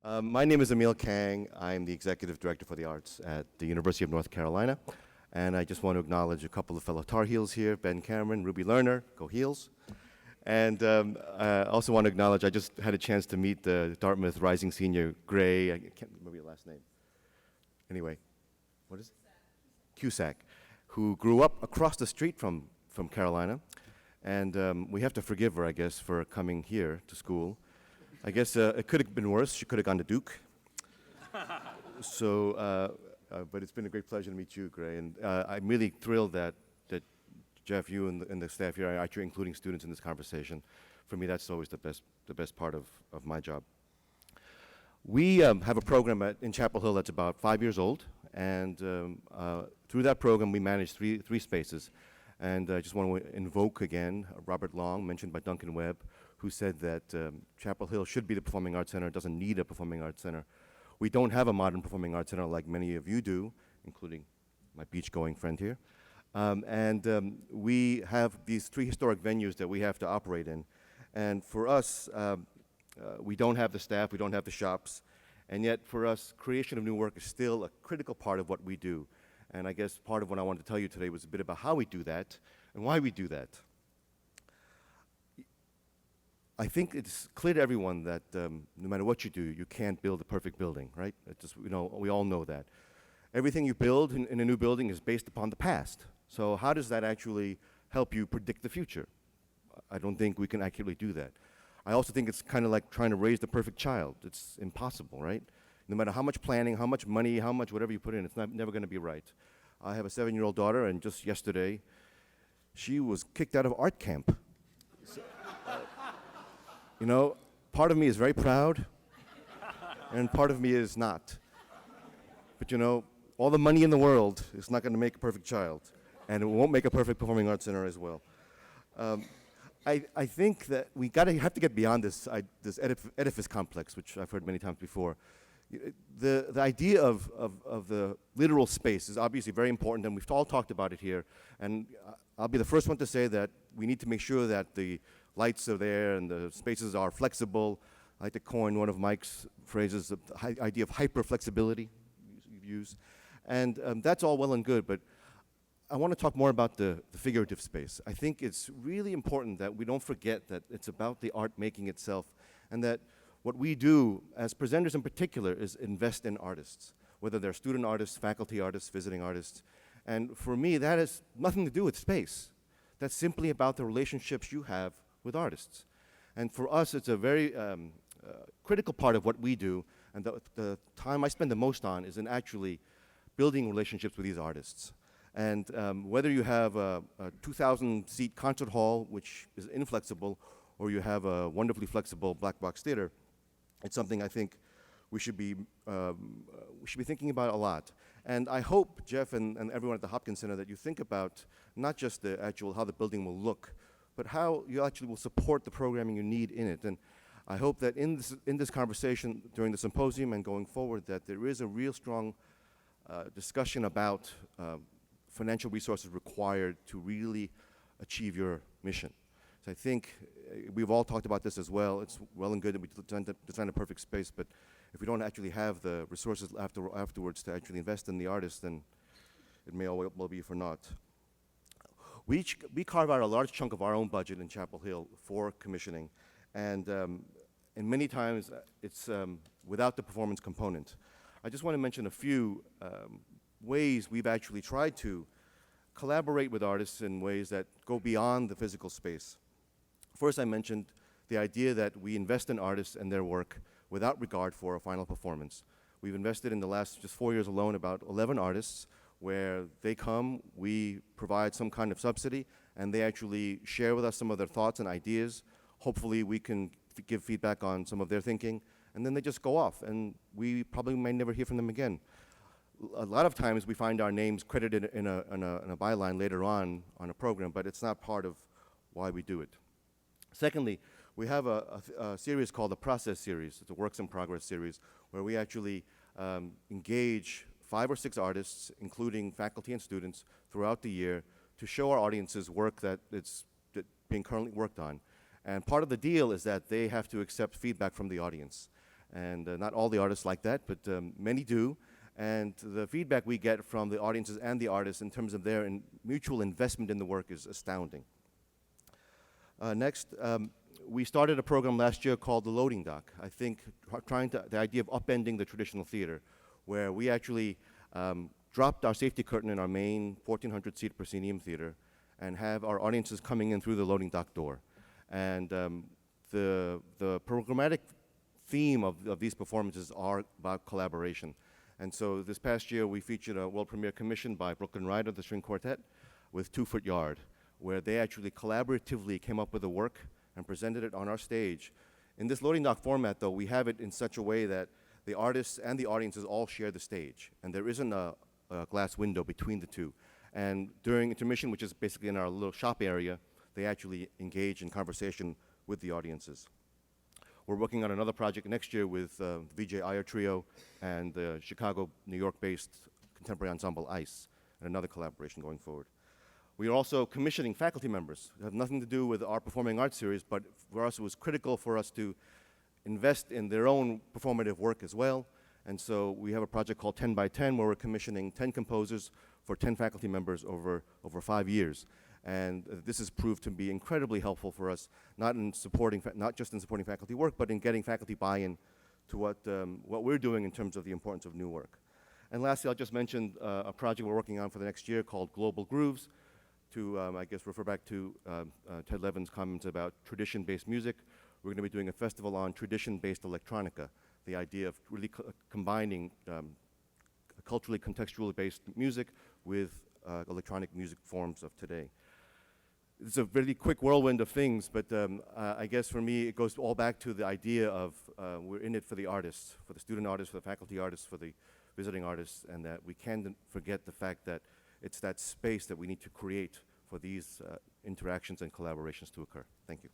My name is Emil Kang. I'm the Executive Director for the Arts at the University of North Carolina. And I just want to acknowledge a couple of fellow Tar Heels here, Ben Cameron, Ruby Lerner, go Heels. And I also want to acknowledge, I just had a chance to meet the Dartmouth rising senior, Gray, I can't remember your last name. Anyway, what is it? Cusack, who grew up across the street from Carolina. And we have to forgive her, I guess, for coming here to school. I guess it could have been worse. She could have gone to Duke. But it's been a great pleasure to meet you, Gray. And I'm really thrilled that Jeff, you and the staff here are actually including students in this conversation. For me, that's always the best part of my job. We have a program in Chapel Hill that's about 5 years old. And through that program, we manage three spaces. And I just want to invoke again Robert Long, mentioned by Duncan Webb, who said that Chapel Hill should be the Performing Arts Center, doesn't need a Performing Arts Center. We don't have a modern Performing Arts Center like many of you do, including my beach-going friend here. We have these three historic venues that we have to operate in. And for us, we don't have the staff, we don't have the shops, and yet for us, creation of new work is still a critical part of what we do. And I guess part of what I wanted to tell you today was a bit about how we do that and why we do that. I think it's clear to everyone that no matter what you do, you can't build a perfect building, right? We all know that. Everything you build in a new building is based upon the past. So how does that actually help you predict the future? I don't think we can accurately do that. I also think it's kind of like trying to raise the perfect child. It's impossible, right? No matter how much planning, how much money, how much whatever you put in, it's never going to be right. I have a 7-year-old daughter, and just yesterday, she was kicked out of art camp. You know, part of me is very proud, and part of me is not. But you know, all the money in the world is not going to make a perfect child, and it won't make a perfect performing arts center as well. I think that we have to get beyond this edifice complex, which I've heard many times before. The idea of the literal space is obviously very important, and we've all talked about it here. And I'll be the first one to say that we need to make sure that the lights are there and the spaces are flexible. I like to coin one of Mike's phrases, the idea of hyper-flexibility you've used. And that's all well and good, but I want to talk more about the figurative space. I think it's really important that we don't forget that it's about the art making itself, and that what we do as presenters in particular is invest in artists, whether they're student artists, faculty artists, visiting artists. And for me, that has nothing to do with space. That's simply about the relationships you have with artists. And for us, it's a very critical part of what we do, and the time I spend the most on is in actually building relationships with these artists. And whether you have a 2,000-seat concert hall, which is inflexible, or you have a wonderfully flexible black box theater, it's something I think we should be thinking about a lot. And I hope, Jeff and everyone at the Hopkins Center, that you think about not just the actual how the building will look, but how you actually will support the programming you need in it. And I hope that in this conversation during the symposium and going forward, that there is a real strong discussion about financial resources required to really achieve your mission. So I think we've all talked about this as well. It's well and good that we design a perfect space, but if we don't actually have the resources afterwards to actually invest in the artist, then it may all well be for naught. We carve out a large chunk of our own budget in Chapel Hill for commissioning, and many times it's without the performance component. I just want to mention a few ways we've actually tried to collaborate with artists in ways that go beyond the physical space. First, I mentioned the idea that we invest in artists and their work without regard for a final performance. We've invested in the last just 4 years alone about 11 artists where they come, we provide some kind of subsidy, and they actually share with us some of their thoughts and ideas. Hopefully we can give feedback on some of their thinking, and then they just go off, and we probably may never hear from them again. A lot of times we find our names credited in a byline later on a program, but it's not part of why we do it. Secondly, we have a series called the Process Series. It's a Works in Progress series where we actually engage 5 or 6 artists, including faculty and students, throughout the year to show our audiences work that's being currently worked on. And part of the deal is that they have to accept feedback from the audience. And not all the artists like that, but many do. And the feedback we get from the audiences and the artists in terms of their mutual investment in the work is astounding. Next, we started a program last year called the Loading Dock. I think the idea of upending the traditional theater, where we actually dropped our safety curtain in our main 1,400-seat proscenium theater and have our audiences coming in through the loading dock door. And the programmatic theme of these performances are about collaboration. And so this past year, we featured a world premiere commission by Brooklyn Ryder, the string quartet, with 2 Foot Yard, where they actually collaboratively came up with a work and presented it on our stage. In this loading dock format, though, we have it in such a way that the artists and the audiences all share the stage, and there isn't a glass window between the two. And during intermission, which is basically in our little shop area, they actually engage in conversation with the audiences. We're working on another project next year with VJ Iyer Trio and the Chicago, New York-based contemporary ensemble ICE, and another collaboration going forward. We are also commissioning faculty members. It has nothing to do with our performing arts series, but for us it was critical for us to invest in their own performative work as well. And so we have a project called 10 by 10 where we're commissioning 10 composers for 10 faculty members over 5 years. And this has proved to be incredibly helpful for us, not just in supporting faculty work, but in getting faculty buy-in to what we're doing in terms of the importance of new work. And lastly, I'll just mention a project we're working on for the next year called Global Grooves, to, I guess, refer back to Ted Levin's comments about tradition-based music. We're going to be doing a festival on tradition-based electronica, the idea of really combining culturally contextually-based music with electronic music forms of today. It's a really quick whirlwind of things, but I guess for me, it goes all back to the idea of we're in it for the artists, for the student artists, for the faculty artists, for the visiting artists, and that we can't forget the fact that it's that space that we need to create for these interactions and collaborations to occur. Thank you.